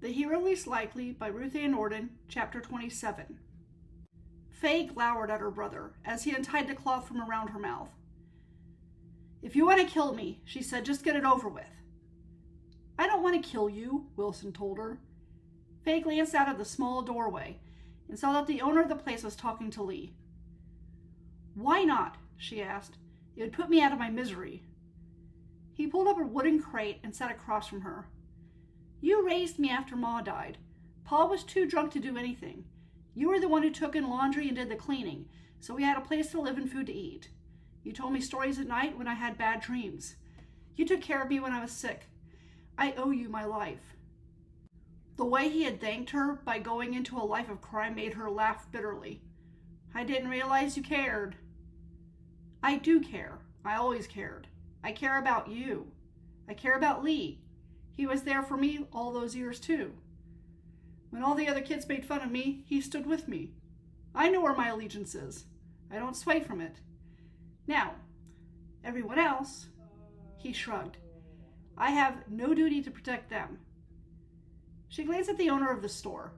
The Hero Least Likely by Ruth and Nordin, Chapter 27. Faye glowered at her brother as he untied the cloth from around her mouth. "If you want to kill me," she said, "just get it over with." "I don't want to kill you," Wilson told her. Faye glanced out of the small doorway and saw that the owner of the place was talking to Lee. "Why not?" she asked. "It would put me out of my misery." He pulled up a wooden crate and sat across from her. "You raised me after Ma died. Pa was too drunk to do anything. You were the one who took in laundry and did the cleaning, so we had a place to live and food to eat. You told me stories at night when I had bad dreams. You took care of me when I was sick. I owe you my life." The way he had thanked her by going into a life of crime made her laugh bitterly. "I didn't realize you cared." "I do care. I always cared. I care about you. I care about Lee. He was there for me all those years, too. When all the other kids made fun of me, he stood with me. I know where my allegiance is. I don't sway from it. Now, everyone else," he shrugged, "I have no duty to protect them." She glanced at the owner of the store.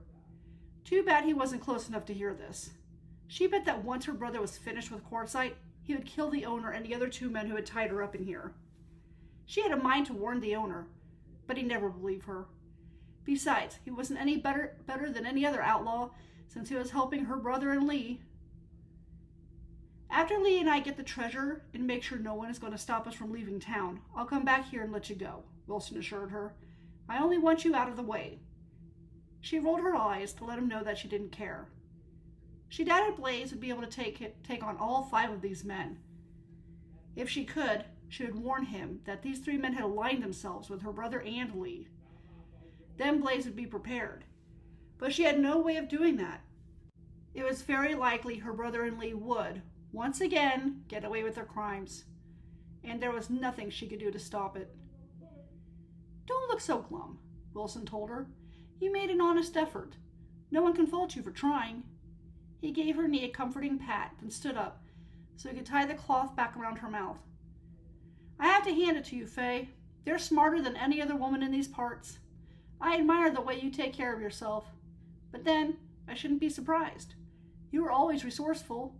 Too bad he wasn't close enough to hear this. She bet that once her brother was finished with Quartzite, he would kill the owner and the other two men who had tied her up in here. She had a mind to warn the owner, but he never believed her. Besides, he wasn't any better than any other outlaw, since he was helping her brother and Lee. "After Lee and I get the treasure and make sure no one is going to stop us from leaving town, I'll come back here and let you go," Wilson assured her. "I only want you out of the way." She rolled her eyes to let him know that she didn't care. She doubted Blaze would be able to take on all 5 of these men. If she could, she would warn him that these 3 men had aligned themselves with her brother and Lee. Then Blaze would be prepared. But she had no way of doing that. It was very likely her brother and Lee would, once again, get away with their crimes. And there was nothing she could do to stop it. "Don't look so glum," Wilson told her. "You made an honest effort. No one can fault you for trying." He gave her knee a comforting pat, then stood up, so he could tie the cloth back around her mouth. "I have to hand it to you, Faye. You're smarter than any other woman in these parts. I admire the way you take care of yourself. But then, I shouldn't be surprised. You were always resourceful.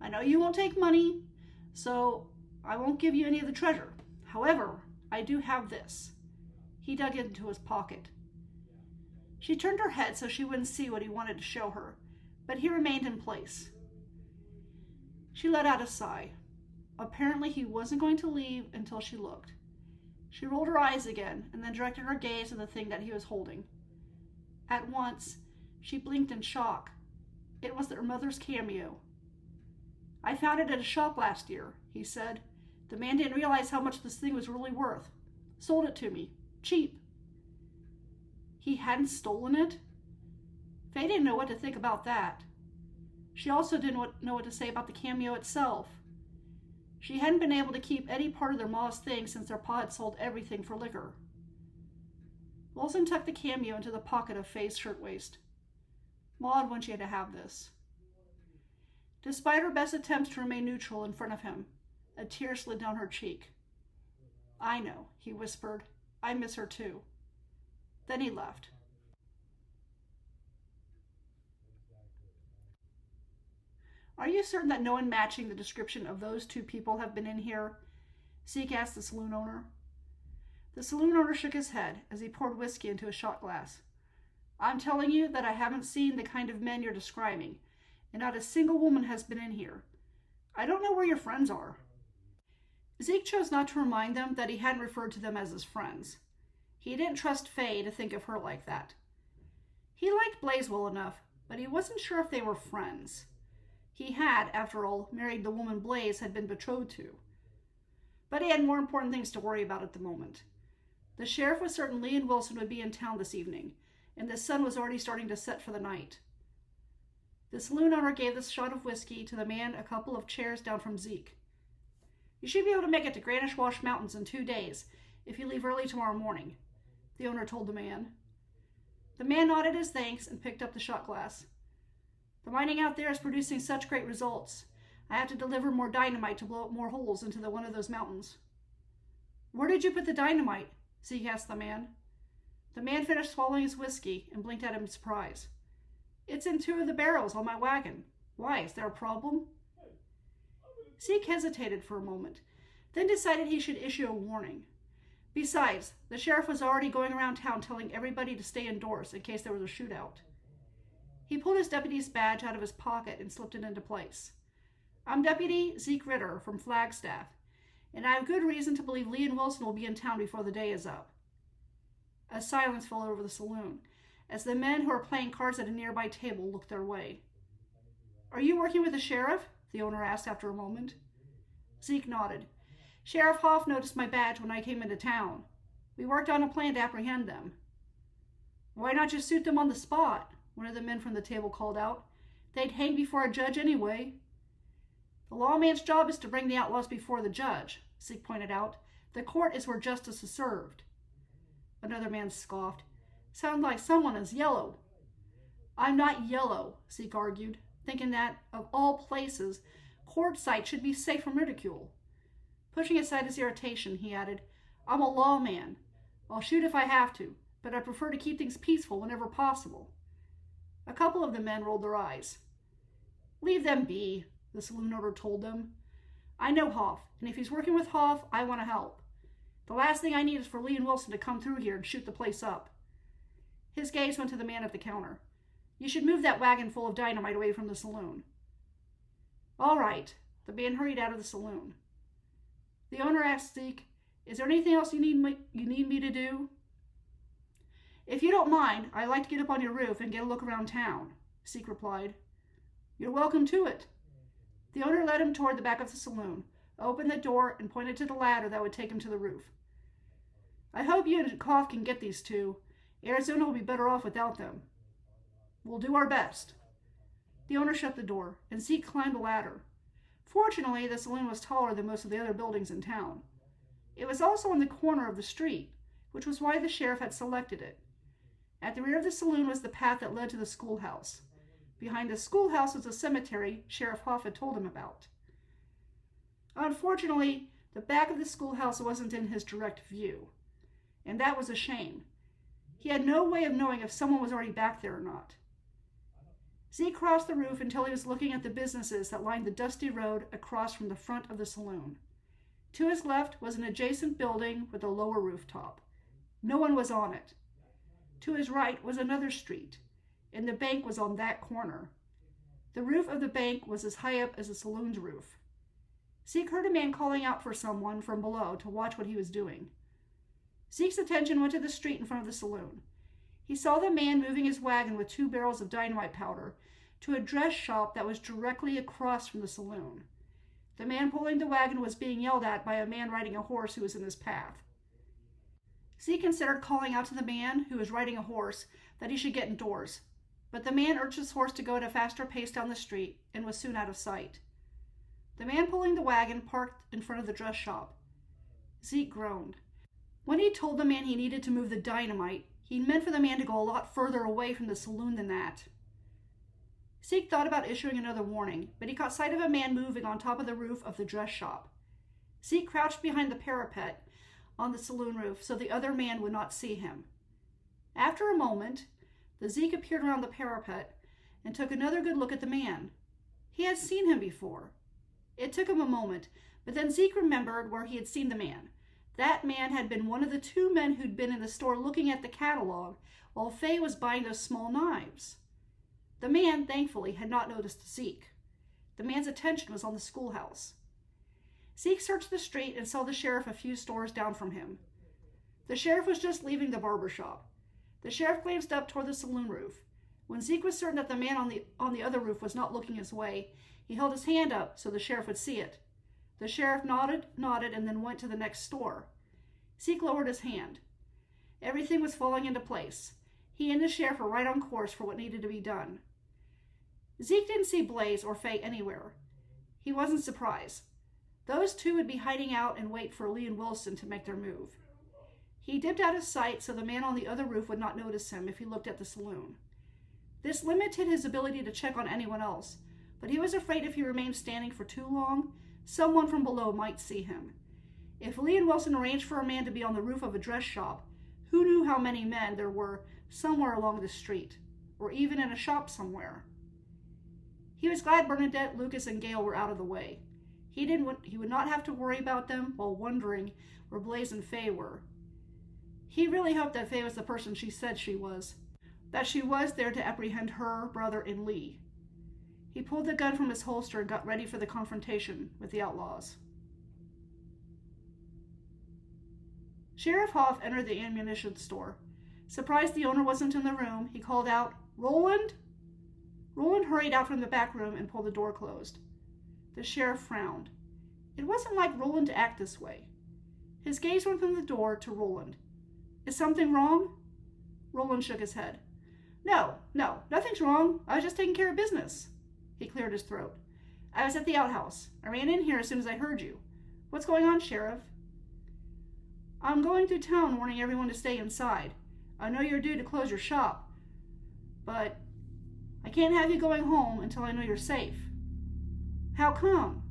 I know you won't take money, so I won't give you any of the treasure. However, I do have this." He dug into his pocket. She turned her head so she wouldn't see what he wanted to show her, but he remained in place. She let out a sigh. Apparently he wasn't going to leave until she looked. She rolled her eyes again and then directed her gaze at the thing that he was holding. At once, she blinked in shock. It was her mother's cameo. "I found it at a shop last year," he said. "The man didn't realize how much this thing was really worth. Sold it to me. Cheap." He hadn't stolen it? Faye didn't know what to think about that. She also didn't know what to say about the cameo itself. She hadn't been able to keep any part of their ma's things since their pa had sold everything for liquor. Wilson tucked the cameo into the pocket of Faye's shirtwaist. "Ma'd want you to have this." Despite her best attempts to remain neutral in front of him, a tear slid down her cheek. "I know," he whispered. "I miss her too." Then he left. "Are you certain that no one matching the description of those 2 people have been in here?" Zeke asked the saloon owner. The saloon owner shook his head as he poured whiskey into a shot glass. "I'm telling you that I haven't seen the kind of men you're describing, and not a single woman has been in here. I don't know where your friends are." Zeke chose not to remind them that he hadn't referred to them as his friends. He didn't trust Faye to think of her like that. He liked Blaze well enough, but he wasn't sure if they were friends. He had, after all, married the woman Blaze had been betrothed to. But he had more important things to worry about at the moment. The sheriff was certain Lee and Wilson would be in town this evening, and the sun was already starting to set for the night. The saloon owner gave the shot of whiskey to the man a couple of chairs down from Zeke. "You should be able to make it to Granish Wash Mountains in 2 days, if you leave early tomorrow morning," the owner told the man. The man nodded his thanks and picked up the shot glass. "The mining out there is producing such great results. I have to deliver more dynamite to blow up more holes into one of those mountains." "Where did you put the dynamite?" Zeke asked the man. The man finished swallowing his whiskey and blinked at him in surprise. It's in 2 of the barrels on my wagon. Why, is there a problem? Zeke hesitated for a moment, then decided he should issue a warning. Besides, the sheriff was already going around town telling everybody to stay indoors in case there was a shootout. He pulled his deputy's badge out of his pocket and slipped it into place. I'm Deputy Zeke Ritter from Flagstaff, and I have good reason to believe Lee and Wilson will be in town before the day is up. A silence fell over the saloon as the men who were playing cards at a nearby table looked their way. Are you working with the sheriff? The owner asked after a moment. Zeke nodded. Sheriff Hoff noticed my badge when I came into town. We worked on a plan to apprehend them. Why not just shoot them on the spot? One of the men from the table called out. They'd hang before a judge anyway. The lawman's job is to bring the outlaws before the judge, Zeke pointed out. The court is where justice is served. Another man scoffed. Sounds like someone is yellow. I'm not yellow, Zeke argued, thinking that, of all places, Quartzsite should be safe from ridicule. Pushing aside his irritation, he added, I'm a lawman. I'll shoot if I have to, but I prefer to keep things peaceful whenever possible. A couple of the men rolled their eyes. Leave them be, the saloon owner told them. I know Hoff, and if he's working with Hoff, I want to help. The last thing I need is for Lee and Wilson to come through here and shoot the place up. His gaze went to the man at the counter. You should move that wagon full of dynamite away from the saloon. All right. The man hurried out of the saloon. The owner asked Zeke, is there anything else you need me to do? If you don't mind, I'd like to get up on your roof and get a look around town, Zeke replied. You're welcome to it. The owner led him toward the back of the saloon, opened the door, and pointed to the ladder that would take him to the roof. I hope you and Koff can get these two. Arizona will be better off without them. We'll do our best. The owner shut the door, and Zeke climbed the ladder. Fortunately, the saloon was taller than most of the other buildings in town. It was also on the corner of the street, which was why the sheriff had selected it. At the rear of the saloon was the path that led to the schoolhouse. Behind the schoolhouse was a cemetery Sheriff Hoff had told him about. Unfortunately, the back of the schoolhouse wasn't in his direct view, and that was a shame. He had no way of knowing if someone was already back there or not. Zeke crossed the roof until he was looking at the businesses that lined the dusty road across from the front of the saloon. To his left was an adjacent building with a lower rooftop. No one was on it. To his right was another street, and the bank was on that corner. The roof of the bank was as high up as the saloon's roof. Zeke heard a man calling out for someone from below to watch what he was doing. Zeke's attention went to the street in front of the saloon. He saw the man moving his wagon with 2 barrels of dynamite powder to a dress shop that was directly across from the saloon. The man pulling the wagon was being yelled at by a man riding a horse who was in his path. Zeke considered calling out to the man who was riding a horse that he should get indoors, but the man urged his horse to go at a faster pace down the street and was soon out of sight. The man pulling the wagon parked in front of the dress shop. Zeke groaned. When he told the man he needed to move the dynamite, he meant for the man to go a lot further away from the saloon than that. Zeke thought about issuing another warning, but he caught sight of a man moving on top of the roof of the dress shop. Zeke crouched behind the parapet on the saloon roof so the other man would not see him. After a moment, the Zeke appeared around the parapet and took another good look at the man. He had seen him before. It took him a moment, but then Zeke remembered where he had seen the man. That man had been one of the 2 men who'd been in the store looking at the catalog while Faye was buying those small knives. The man, thankfully, had not noticed Zeke. The man's attention was on the schoolhouse. Zeke searched the street and saw the sheriff a few stores down from him. The sheriff was just leaving the barber shop. The sheriff glanced up toward the saloon roof. When Zeke was certain that the man on the other roof was not looking his way, he held his hand up so the sheriff would see it. The sheriff nodded, and then went to the next store. Zeke lowered his hand. Everything was falling into place. He and the sheriff were right on course for what needed to be done. Zeke didn't see Blaze or Faye anywhere. He wasn't surprised. Those 2 would be hiding out and wait for Lee and Wilson to make their move. He dipped out of sight so the man on the other roof would not notice him if he looked at the saloon. This limited his ability to check on anyone else, but he was afraid if he remained standing for too long, someone from below might see him. If Lee and Wilson arranged for a man to be on the roof of a dress shop, Who knew how many men there were somewhere along the street, or even in a shop somewhere? He was glad Bernadette, Lucas, and Gail were out of the way. He would not have to worry about them while wondering where Blaze and Faye were. He really hoped that Faye was the person she said she was, that she was there to apprehend her, brother, and Lee. He pulled the gun from his holster and got ready for the confrontation with the outlaws. Sheriff Hoff entered the ammunition store. Surprised the owner wasn't in the room, he called out, "Roland?" Roland hurried out from the back room and pulled the door closed. The sheriff frowned. It wasn't like Roland to act this way. His gaze went from the door to Roland. "Is something wrong?" Roland shook his head. No, nothing's wrong. I was just taking care of business." He cleared his throat. "I was at the outhouse. I ran in here as soon as I heard you. What's going on, Sheriff?" "I'm going through town warning everyone to stay inside. I know you're due to close your shop, but I can't have you going home until I know you're safe." "How come?"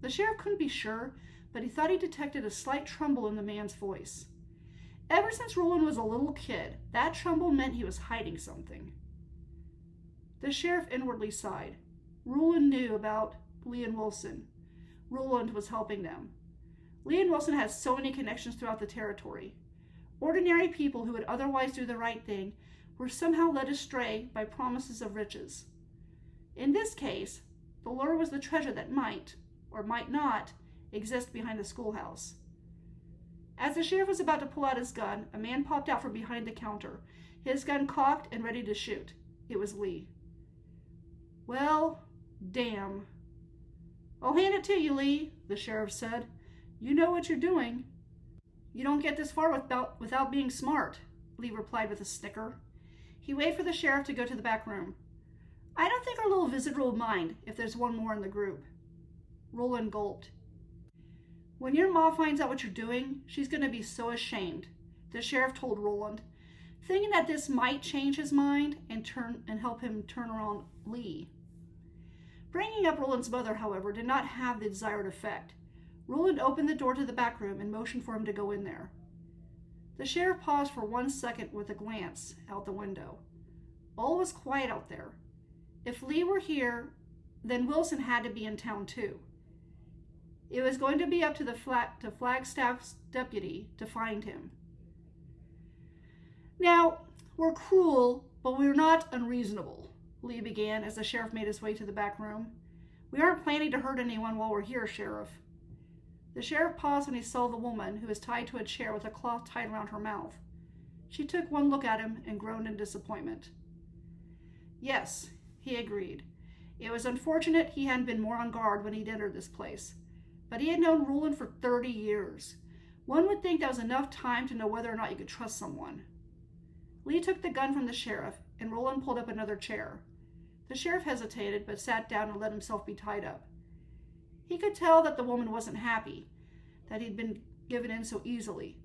The sheriff couldn't be sure, but he thought he detected a slight tremble in the man's voice. Ever since Roland was a little kid, that tremble meant he was hiding something. The sheriff inwardly sighed. Roland knew about Lee and Wilson. Roland was helping them. Lee and Wilson had so many connections throughout the territory. Ordinary people who would otherwise do the right thing were somehow led astray by promises of riches. In this case, the lure was the treasure that might, or might not, exist behind the schoolhouse. As the sheriff was about to pull out his gun, a man popped out from behind the counter, his gun cocked and ready to shoot. It was Lee. "Well, damn." "I'll hand it to you, Lee," the sheriff said. "You know what you're doing." "You don't get this far without being smart," Lee replied with a snicker. He waited for the sheriff to go to the back room. "I don't think our little visitor will mind if there's one more in the group." Roland gulped. "When your ma finds out what you're doing, she's going to be so ashamed," the sheriff told Roland, thinking that this might change his mind and help him turn around Lee. Bringing up Roland's mother, however, did not have the desired effect. Roland opened the door to the back room and motioned for him to go in there. The sheriff paused for 1 second with a glance out the window. All was quiet out there. If Lee were here, then Wilson had to be in town too. It was going to be up to the Flagstaff's deputy to find him. "Now, we're cruel, but we're not unreasonable," Lee began as the sheriff made his way to the back room. "We aren't planning to hurt anyone while we're here, Sheriff." The sheriff paused when he saw the woman, who was tied to a chair with a cloth tied around her mouth. She took one look at him and groaned in disappointment. "Yes," he agreed. It was unfortunate he hadn't been more on guard when he'd entered this place, but he had known Roland for 30 years. One would think that was enough time to know whether or not you could trust someone. Lee took the gun from the sheriff, and Roland pulled up another chair. The sheriff hesitated, but sat down and let himself be tied up. He could tell that the woman wasn't happy, that he'd been given in so easily,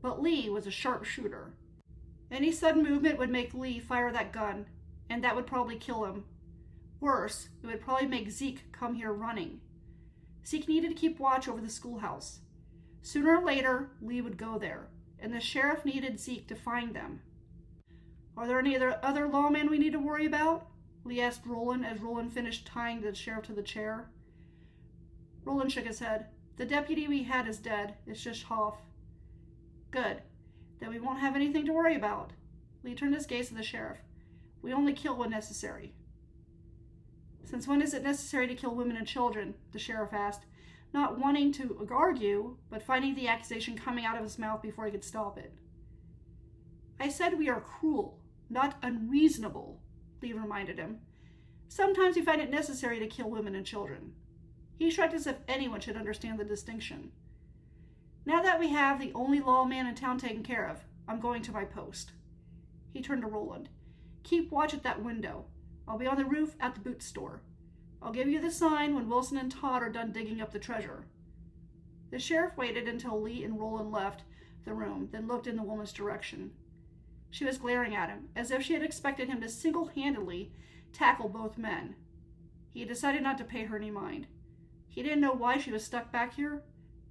but Lee was a sharp shooter. Any sudden movement would make Lee fire that gun, and that would probably kill him. Worse, it would probably make Zeke come here running. Zeke needed to keep watch over the schoolhouse. Sooner or later, Lee would go there, and the sheriff needed Zeke to find them. "Are there any other lawmen we need to worry about?" Lee asked Roland as Roland finished tying the sheriff to the chair. Roland shook his head. "The deputy we had is dead. It's just Hoff." "Good. Then we won't have anything to worry about." Lee turned his gaze to the sheriff. "We only kill when necessary." "Since when is it necessary to kill women and children?" the sheriff asked, not wanting to argue, but finding the accusation coming out of his mouth before he could stop it. "I said we are cruel, not unreasonable," Lee reminded him. "Sometimes we find it necessary to kill women and children." He shrugged as if anyone should understand the distinction. "Now that we have the only lawman in town taken care of, I'm going to my post." He turned to Roland. "Keep watch at that window. I'll be on the roof at the boot store. I'll give you the sign when Wilson and Todd are done digging up the treasure." The sheriff waited until Lee and Roland left the room, then looked in the woman's direction. She was glaring at him, as if she had expected him to single-handedly tackle both men. He decided not to pay her any mind. He didn't know why she was stuck back here,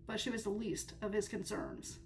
but she was the least of his concerns.